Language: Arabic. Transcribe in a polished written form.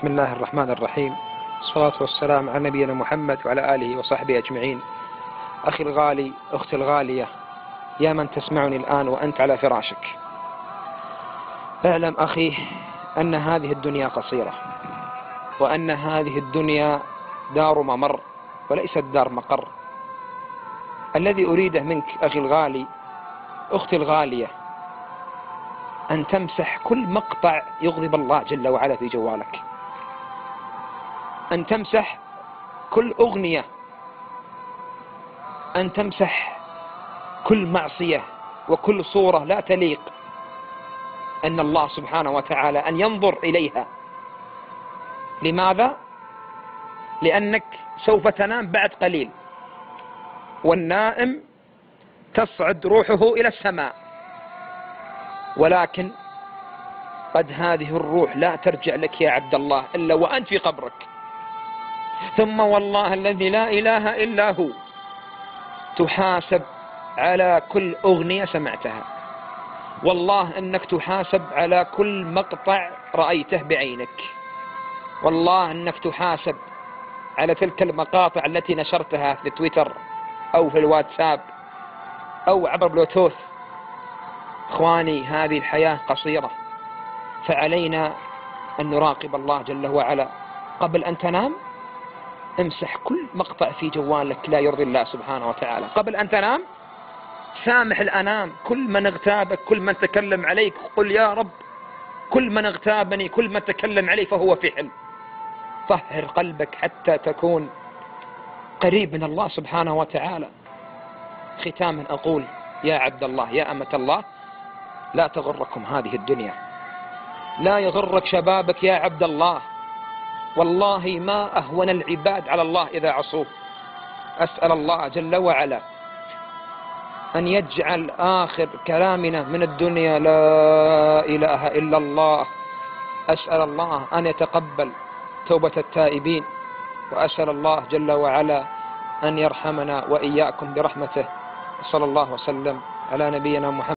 بسم الله الرحمن الرحيم، والصلاة والسلام على نبينا محمد وعلى آله وصحبه أجمعين. أخي الغالي، أختي الغالية، يا من تسمعني الآن وأنت على فراشك، اعلم أخي أن هذه الدنيا قصيرة، وأن هذه الدنيا دار ممر وليست دار مقر. الذي أريده منك أخي الغالي، أختي الغالية، أن تمسح كل مقطع يغضب الله جل وعلا في جوالك، أن تمسح كل أغنية، أن تمسح كل معصية وكل صورة لا تليق أن الله سبحانه وتعالى أن ينظر إليها. لماذا؟ لأنك سوف تنام بعد قليل، والنائم تصعد روحه إلى السماء، ولكن قد هذه الروح لا ترجع لك يا عبد الله إلا وأنت في قبرك. ثم والله الذي لا إله إلا هو تحاسب على كل أغنية سمعتها، والله أنك تحاسب على كل مقطع رأيته بعينك، والله أنك تحاسب على تلك المقاطع التي نشرتها في تويتر أو في الواتساب أو عبر بلوتوث. إخواني، هذه الحياة قصيرة، فعلينا أن نراقب الله جل وعلا. قبل أن تنام امسح كل مقطع في جوالك لا يرضي الله سبحانه وتعالى. قبل أن تنام سامح الأنام، كل من اغتابك، كل من تكلم عليك، قل يا رب كل من اغتابني، كل من تكلم علي فهو في حلم. طهر قلبك حتى تكون قريب من الله سبحانه وتعالى. ختاما أقول يا عبد الله، يا أمة الله، لا تغركم هذه الدنيا، لا يغرك شبابك يا عبد الله، والله ما أهون العباد على الله إذا عصوه. أسأل الله جل وعلا أن يجعل آخر كلامنا من الدنيا لا إله إلا الله. أسأل الله أن يتقبل توبة التائبين، وأسأل الله جل وعلا أن يرحمنا وإياكم برحمته. صلى الله وسلم على نبينا محمد.